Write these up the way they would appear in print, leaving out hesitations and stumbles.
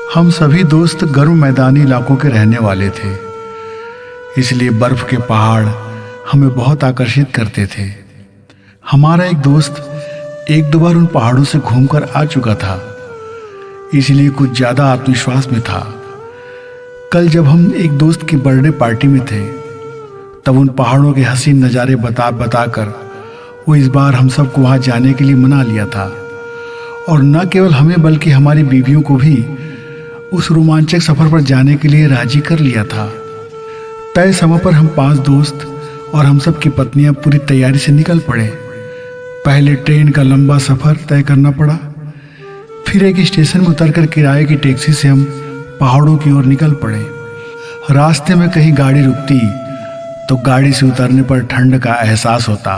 हम सभी दोस्त गर्म मैदानी इलाकों के रहने वाले थे, इसलिए बर्फ के पहाड़ हमें बहुत आकर्षित करते थे। हमारा एक दोस्त एक दो बार उन पहाड़ों से घूमकर आ चुका था, इसलिए कुछ ज़्यादा आत्मविश्वास में था। कल जब हम एक दोस्त की बर्थडे पार्टी में थे, तब उन पहाड़ों के हसीन नज़ारे बता कर वो इस बार हम सबको वहाँ जाने के लिए मना लिया था। और न केवल हमें बल्कि हमारी बीवियों को भी उस रोमांचक सफ़र पर जाने के लिए राजी कर लिया था। तय समय पर हम 5 दोस्त और हम सब की पत्नियां पूरी तैयारी से निकल पड़े। पहले ट्रेन का लंबा सफ़र तय करना पड़ा, फिर एक स्टेशन में उतरकर किराए की टैक्सी से हम पहाड़ों की ओर निकल पड़े। रास्ते में कहीं गाड़ी रुकती तो गाड़ी से उतरने पर ठंड का एहसास होता।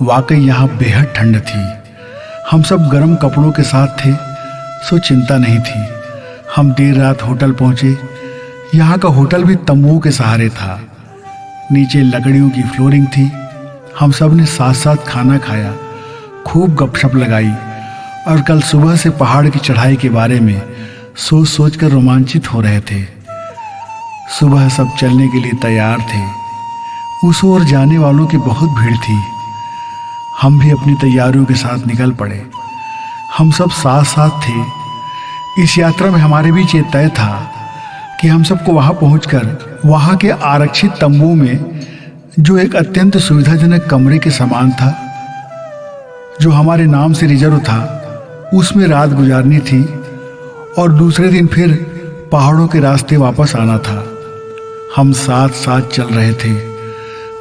वाकई यहाँ बेहद ठंड थी। हम सब गर्म कपड़ों के साथ थे, सो चिंता नहीं थी। हम देर रात होटल पहुँचे। यहाँ का होटल भी तंबुओं के सहारे था। नीचे लकड़ियों की फ्लोरिंग थी। हम सब ने साथ साथ खाना खाया, खूब गपशप लगाई और कल सुबह से पहाड़ की चढ़ाई के बारे में सोच कर रोमांचित हो रहे थे। सुबह सब चलने के लिए तैयार थे। उस ओर जाने वालों की बहुत भीड़ थी। हम भी अपनी तैयारियों के साथ निकल पड़े। हम सब साथ साथ थे। इस यात्रा में हमारे बीच ये तय था कि हम सबको वहाँ पहुँचकर वहाँ के आरक्षित तंबुओं में, जो एक अत्यंत सुविधाजनक कमरे के समान था, जो हमारे नाम से रिजर्व था, उसमें रात गुजारनी थी और दूसरे दिन फिर पहाड़ों के रास्ते वापस आना था। हम साथ साथ चल रहे थे।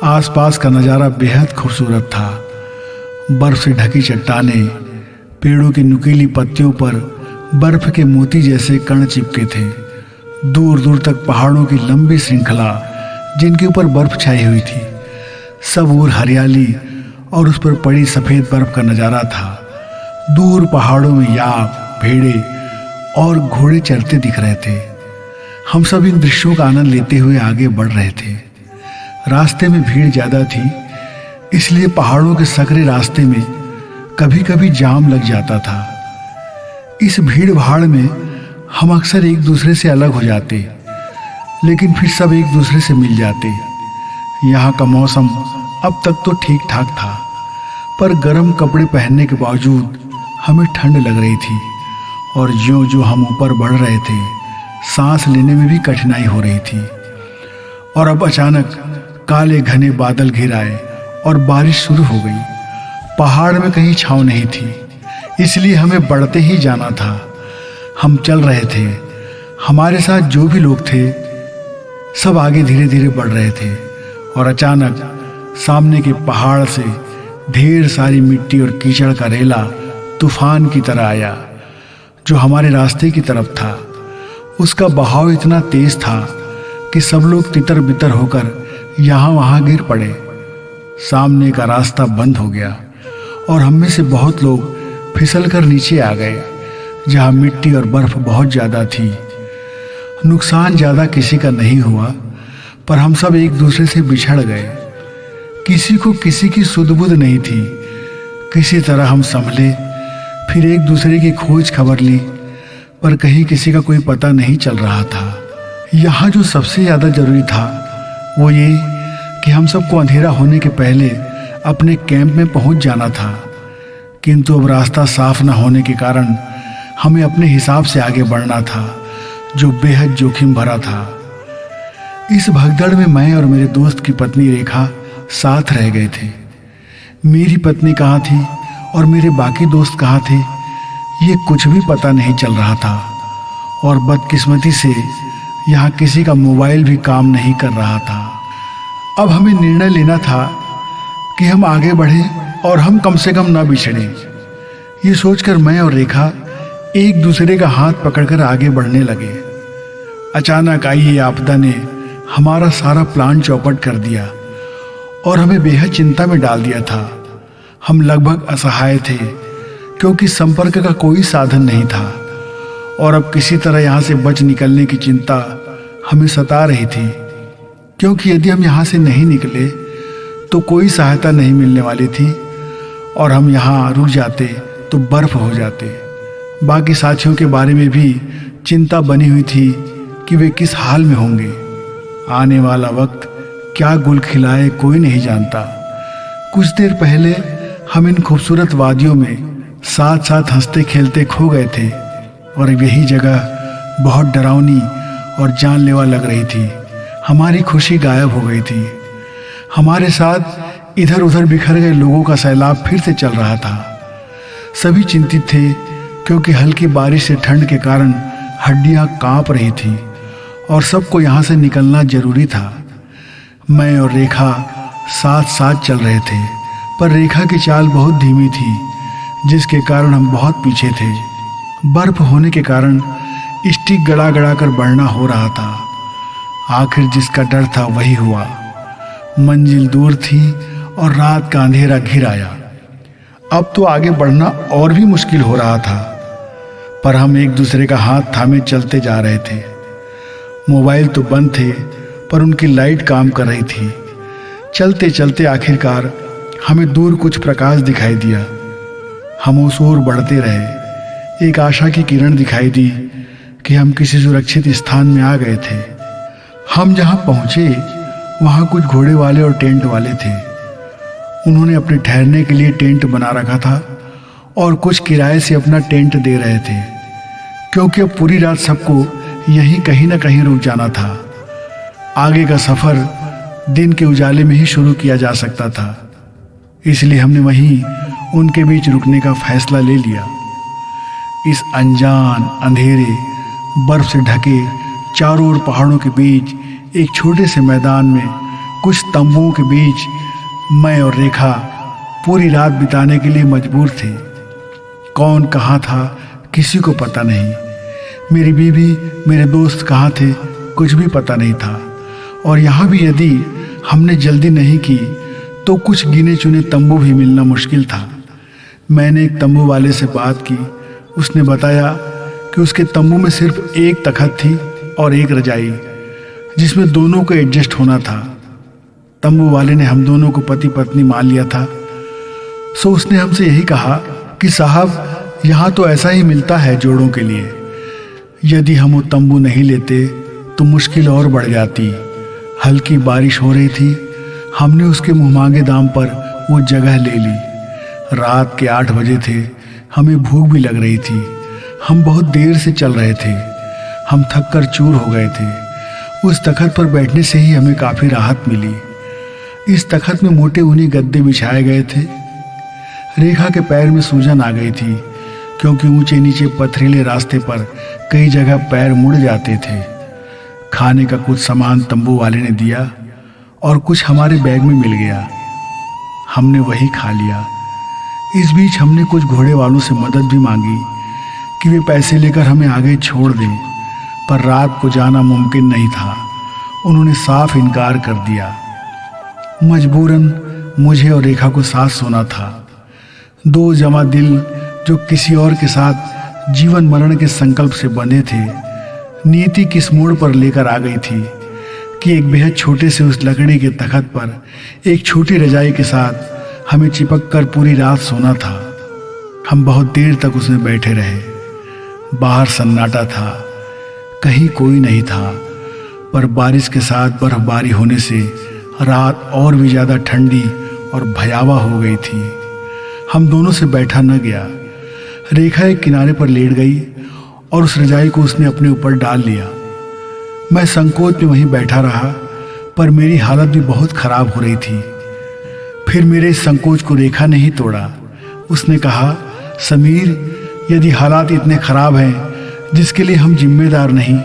आसपास का नज़ारा बेहद खूबसूरत था। बर्फ से ढकी चट्टानें, पेड़ों की नुकीली पत्तियों पर बर्फ के मोती जैसे कण चिपके थे। दूर दूर तक पहाड़ों की लंबी श्रृंखला, जिनके ऊपर बर्फ छाई हुई थी। सब ओर हरियाली और उस पर पड़ी सफ़ेद बर्फ का नज़ारा था। दूर पहाड़ों में याक, भेड़े और घोड़े चलते दिख रहे थे। हम सब इन दृश्यों का आनंद लेते हुए आगे बढ़ रहे थे। रास्ते में भीड़ ज़्यादा थी, इसलिए पहाड़ों के सकरे रास्ते में कभी कभी जाम लग जाता था। इस भीड़ भाड़ में हम अक्सर एक दूसरे से अलग हो जाते, लेकिन फिर सब एक दूसरे से मिल जाते। यहाँ का मौसम अब तक तो ठीक ठाक था, पर गर्म कपड़े पहनने के बावजूद हमें ठंड लग रही थी और ज्यों-ज्यों हम ऊपर बढ़ रहे थे, सांस लेने में भी कठिनाई हो रही थी। और अब अचानक काले घने बादल घिर आए और बारिश शुरू हो गई। पहाड़ में कहीं छांव नहीं थी, इसलिए हमें बढ़ते ही जाना था। हम चल रहे थे। हमारे साथ जो भी लोग थे, सब आगे धीरे धीरे बढ़ रहे थे और अचानक सामने के पहाड़ से ढेर सारी मिट्टी और कीचड़ का रेला तूफान की तरह आया, जो हमारे रास्ते की तरफ था। उसका बहाव इतना तेज था कि सब लोग तितर बितर होकर यहाँ वहाँ गिर पड़े। सामने का रास्ता बंद हो गया और हम में से बहुत लोग फिसल कर नीचे आ गए, जहाँ मिट्टी और बर्फ बहुत ज़्यादा थी। नुकसान ज़्यादा किसी का नहीं हुआ, पर हम सब एक दूसरे से बिछड़ गए। किसी को किसी की सुध-बुध नहीं थी। किसी तरह हम संभले, फिर एक दूसरे की खोज खबर ली, पर कहीं किसी का कोई पता नहीं चल रहा था। यहाँ जो सबसे ज़्यादा ज़रूरी था वो ये कि हम सबको अंधेरा होने के पहले अपने कैंप में पहुँच जाना था, किंतु अब रास्ता साफ न होने के कारण हमें अपने हिसाब से आगे बढ़ना था, जो बेहद जोखिम भरा था। इस भगदड़ में मैं और मेरे दोस्त की पत्नी रेखा साथ रह गए थे। मेरी पत्नी कहाँ थी और मेरे बाकी दोस्त कहाँ थे, ये कुछ भी पता नहीं चल रहा था। और बदकिस्मती से यहाँ किसी का मोबाइल भी काम नहीं कर रहा था। अब हमें निर्णय लेना था कि हम आगे बढ़ें और हम कम से कम ना बिछड़ें। ये सोचकर मैं और रेखा एक दूसरे का हाथ पकड़कर आगे बढ़ने लगे। अचानक आई ये आपदा ने हमारा सारा प्लान चौपट कर दिया और हमें बेहद चिंता में डाल दिया था। हम लगभग असहाय थे, क्योंकि संपर्क का कोई साधन नहीं था और अब किसी तरह यहाँ से बच निकलने की चिंता हमें सता रही थी, क्योंकि यदि हम यहाँ से नहीं निकले तो कोई सहायता नहीं मिलने वाली थी और हम यहाँ रुक जाते तो बर्फ हो जाते। बाकी साथियों के बारे में भी चिंता बनी हुई थी कि वे किस हाल में होंगे। आने वाला वक्त क्या गुल खिलाए कोई नहीं जानता। कुछ देर पहले हम इन खूबसूरत वादियों में साथ साथ हंसते खेलते खो गए थे और यही जगह बहुत डरावनी और जानलेवा लग रही थी। हमारी खुशी गायब हो गई थी। हमारे साथ इधर उधर बिखर गए लोगों का सैलाब फिर से चल रहा था। सभी चिंतित थे क्योंकि हल्की बारिश से ठंड के कारण हड्डियां कांप रही थी और सबको यहाँ से निकलना जरूरी था। मैं और रेखा साथ साथ चल रहे थे, पर रेखा की चाल बहुत धीमी थी, जिसके कारण हम बहुत पीछे थे। बर्फ होने के कारण स्टिक गड़ा गड़ा कर बढ़ना हो रहा था। आखिर जिसका डर था वही हुआ। मंजिल दूर थी और रात का अंधेरा घिर आया। अब तो आगे बढ़ना और भी मुश्किल हो रहा था, पर हम एक दूसरे का हाथ थामे चलते जा रहे थे। मोबाइल तो बंद थे, पर उनकी लाइट काम कर रही थी। चलते चलते आखिरकार हमें दूर कुछ प्रकाश दिखाई दिया। हम उस ओर बढ़ते रहे। एक आशा की किरण दिखाई दी कि हम किसी सुरक्षित स्थान में आ गए थे। हम जहाँ पहुँचे वहाँ कुछ घोड़े वाले और टेंट वाले थे। उन्होंने अपने ठहरने के लिए टेंट बना रखा था और कुछ किराए से अपना टेंट दे रहे थे, क्योंकि अब पूरी रात सबको यहीं कहीं ना कहीं रुक जाना था। आगे का सफ़र दिन के उजाले में ही शुरू किया जा सकता था, इसलिए हमने वहीं उनके बीच रुकने का फैसला ले लिया। इस अनजान अंधेरे बर्फ से ढके चारों ओर पहाड़ों के बीच एक छोटे से मैदान में कुछ तंबुओं के बीच मैं और रेखा पूरी रात बिताने के लिए मजबूर थे। कौन कहाँ था किसी को पता नहीं। मेरी बीवी, मेरे दोस्त कहाँ थे कुछ भी पता नहीं था। और यहाँ भी यदि हमने जल्दी नहीं की तो कुछ गिने चुने तंबू भी मिलना मुश्किल था। मैंने एक तंबू वाले से बात की। उसने बताया कि उसके तंबू में सिर्फ एक तख्त थी और एक रजाई, जिसमें दोनों को एडजस्ट होना था। तंबू वाले ने हम दोनों को पति पत्नी मान लिया था। सो उसने हमसे यही कहा कि साहब, यहाँ तो ऐसा ही मिलता है जोड़ों के लिए। यदि हम वो तंबू नहीं लेते तो मुश्किल और बढ़ जाती। हल्की बारिश हो रही थी। हमने उसके मुँहमांगे दाम पर वो जगह ले ली। रात के 8 बजे थे। हमें भूख भी लग रही थी। हम बहुत देर से चल रहे थे। हम थक कर चूर हो गए थे। उस तख्त पर बैठने से ही हमें काफ़ी राहत मिली। इस तख्त में मोटे ऊनी गद्दे बिछाए गए थे। रेखा के पैर में सूजन आ गई थी, क्योंकि ऊंचे नीचे पथरीले रास्ते पर कई जगह पैर मुड़ जाते थे। खाने का कुछ सामान तंबू वाले ने दिया और कुछ हमारे बैग में मिल गया। हमने वही खा लिया। इस बीच हमने कुछ घोड़े वालों से मदद भी मांगी कि वे पैसे लेकर हमें आगे छोड़ दें, पर रात को जाना मुमकिन नहीं था। उन्होंने साफ इनकार कर दिया। मजबूरन मुझे और रेखा को साथ सोना था। दो जमा दिल जो किसी और के साथ जीवन मरण के संकल्प से बंधे थे, नीति किस मोड़ पर लेकर आ गई थी कि एक बेहद छोटे से उस लकड़ी के तख्त पर एक छोटी रजाई के साथ हमें चिपक कर पूरी रात सोना था। हम बहुत देर तक उसमें बैठे रहे। बाहर सन्नाटा था, कहीं कोई नहीं था, पर बारिश के साथ बर्फबारी होने से रात और भी ज़्यादा ठंडी और भयावह हो गई थी। हम दोनों से बैठा न गया। रेखा एक किनारे पर लेट गई और उस रजाई को उसने अपने ऊपर डाल लिया। मैं संकोच में वहीं बैठा रहा, पर मेरी हालत भी बहुत खराब हो रही थी। फिर मेरे इस संकोच को रेखा ने ही तोड़ा। उसने कहा, समीर, यदि हालात इतने खराब हैं जिसके लिए हम जिम्मेदार नहीं,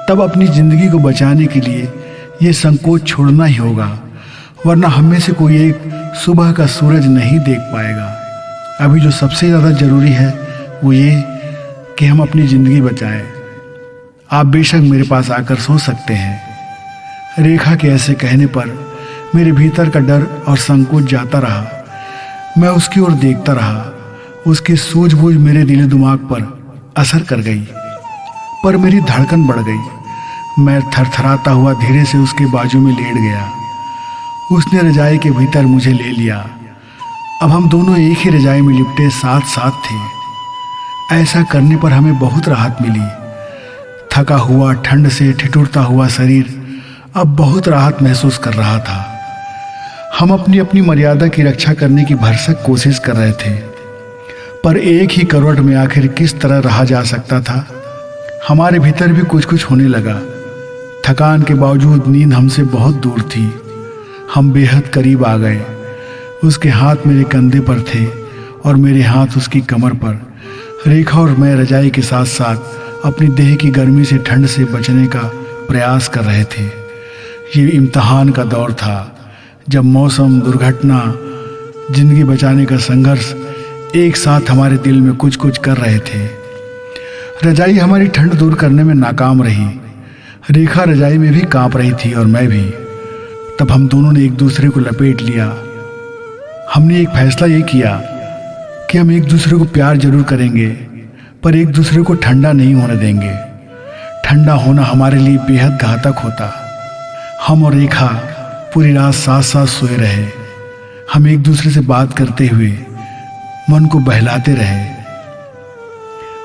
तब अपनी ज़िंदगी को बचाने के लिए ये संकोच छोड़ना ही होगा, वरना हम में से कोई एक सुबह का सूरज नहीं देख पाएगा। अभी जो सबसे ज़्यादा ज़रूरी है वो ये कि हम अपनी ज़िंदगी बचाएं। आप बेशक मेरे पास आकर सो सकते हैं। रेखा के ऐसे कहने पर मेरे भीतर का डर और संकोच जाता रहा। मैं उसकी ओर देखता रहा। उसकी सूझबूझ मेरे दिल दिमाग पर असर कर गई, पर मेरी धड़कन बढ़ गई। मैं थरथराता हुआ धीरे से उसके बाजू में लेट गया। उसने रजाई के भीतर मुझे ले लिया। अब हम दोनों एक ही रजाई में लिपटे साथ साथ थे। ऐसा करने पर हमें बहुत राहत मिली। थका हुआ, ठंड से ठिठुरता हुआ शरीर अब बहुत राहत महसूस कर रहा था। हम अपनी अपनी मर्यादा की रक्षा करने की भरसक कोशिश कर रहे थे, पर एक ही करवट में आखिर किस तरह रहा जा सकता था। हमारे भीतर भी कुछ कुछ होने लगा। थकान के बावजूद नींद हमसे बहुत दूर थी। हम बेहद करीब आ गए। उसके हाथ मेरे कंधे पर थे और मेरे हाथ उसकी कमर पर। रेखा और मैं रजाई के साथ साथ अपनी देह की गर्मी से, ठंड से बचने का प्रयास कर रहे थे। ये इम्तिहान का दौर था, जब मौसम, दुर्घटना, जिंदगी बचाने का संघर्ष एक साथ हमारे दिल में कुछ कुछ कर रहे थे। रजाई हमारी ठंड दूर करने में नाकाम रही। रेखा रजाई में भी कांप रही थी और मैं भी। तब हम दोनों ने एक दूसरे को लपेट लिया। हमने एक फैसला ये किया कि हम एक दूसरे को प्यार जरूर करेंगे, पर एक दूसरे को ठंडा नहीं होने देंगे। ठंडा होना हमारे लिए बेहद घातक होता। हम और रेखा पूरी रात साथ साथ सोए रहे। हम एक दूसरे से बात करते हुए मन को बहलाते रहे।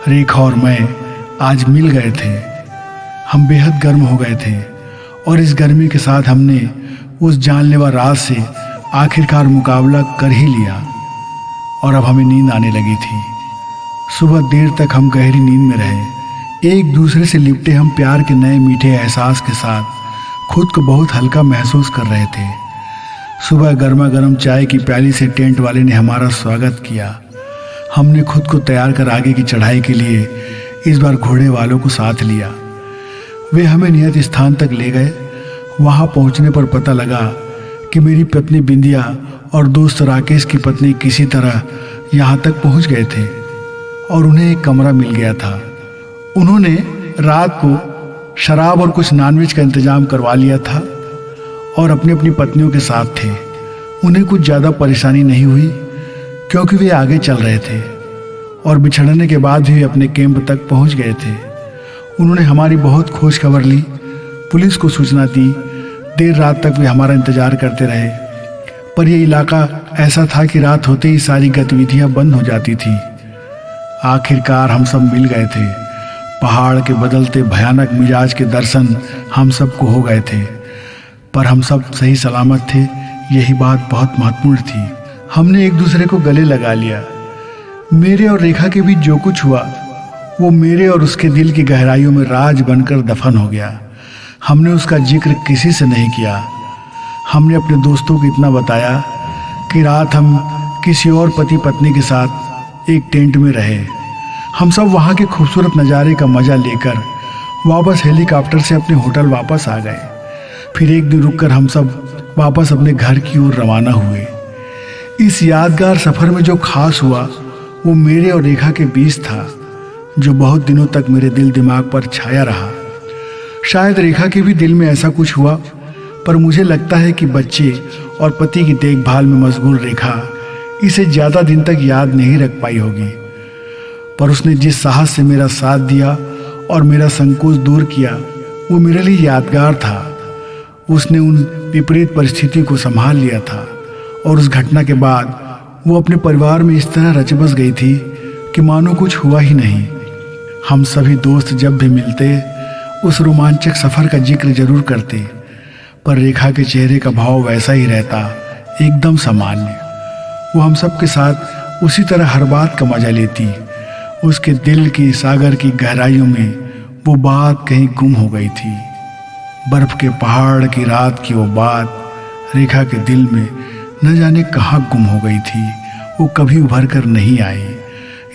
रेखा और मैं आज मिल गए थे। हम बेहद गर्म हो गए थे और इस गर्मी के साथ हमने उस जानलेवा रात से आखिरकार मुकाबला कर ही लिया और अब हमें नींद आने लगी थी। सुबह देर तक हम गहरी नींद में रहे। एक दूसरे से लिपटे हम प्यार के नए मीठे एहसास के साथ खुद को बहुत हल्का महसूस कर रहे थे। सुबह गर्मा गर्म चाय की प्याली से टेंट वाले ने हमारा स्वागत किया। हमने खुद को तैयार कर आगे की चढ़ाई के लिए इस बार घोड़े वालों को साथ लिया। वे हमें नियत स्थान तक ले गए। वहां पहुंचने पर पता लगा कि मेरी पत्नी बिंदिया और दोस्त राकेश की पत्नी किसी तरह यहां तक पहुंच गए थे और उन्हें एक कमरा मिल गया था। उन्होंने रात को शराब और कुछ नॉनवेज का इंतजाम करवा लिया था और अपनी अपनी पत्नियों के साथ थे। उन्हें कुछ ज़्यादा परेशानी नहीं हुई क्योंकि वे आगे चल रहे थे और बिछड़ने के बाद भी अपने कैंप तक पहुंच गए थे। उन्होंने हमारी बहुत खोज खबर ली, पुलिस को सूचना दी। देर रात तक वे हमारा इंतजार करते रहे, पर यह इलाका ऐसा था कि रात होते ही सारी गतिविधियां बंद हो जाती थी। आखिरकार हम सब मिल गए थे। पहाड़ के बदलते भयानक मिजाज के दर्शन हम सबको हो गए थे, पर हम सब सही सलामत थे। यही बात बहुत महत्वपूर्ण थी। हमने एक दूसरे को गले लगा लिया। मेरे और रेखा के बीच जो कुछ हुआ वो मेरे और उसके दिल की गहराइयों में राज बनकर दफन हो गया। हमने उसका जिक्र किसी से नहीं किया। हमने अपने दोस्तों को इतना बताया कि रात हम किसी और पति पत्नी के साथ एक टेंट में रहे। हम सब वहाँ के खूबसूरत नज़ारे का मज़ा लेकर वापस हेलीकॉप्टर से अपने होटल वापस आ गए। फिर एक दिन रुककर हम सब वापस अपने घर की ओर रवाना हुए। इस यादगार सफ़र में जो खास हुआ वो मेरे और रेखा के बीच था, जो बहुत दिनों तक मेरे दिल दिमाग पर छाया रहा। शायद रेखा के भी दिल में ऐसा कुछ हुआ, पर मुझे लगता है कि बच्चे और पति की देखभाल में मशगूल रेखा इसे ज़्यादा दिन तक याद नहीं रख पाई होगी। पर उसने जिस साहस से मेरा साथ दिया और मेरा संकोच दूर किया वो मेरे लिए यादगार था। उसने उन विपरीत परिस्थिति को संभाल लिया था और उस घटना के बाद वो अपने परिवार में इस तरह रच बस गई थी कि मानो कुछ हुआ ही नहीं। हम सभी दोस्त जब भी मिलते उस रोमांचक सफ़र का जिक्र जरूर करते, पर रेखा के चेहरे का भाव वैसा ही रहता, एकदम सामान्य। वो हम सब के साथ उसी तरह हर बात का मजा लेती। उसके दिल की सागर की गहराइयों में वो बात कहीं गुम हो गई थी। बर्फ के पहाड़ की रात की वो बात रेखा के दिल में न जाने कहाँ गुम हो गई थी। वो कभी उभर कर नहीं आई।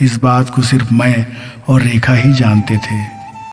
इस बात को सिर्फ मैं और रेखा ही जानते थे।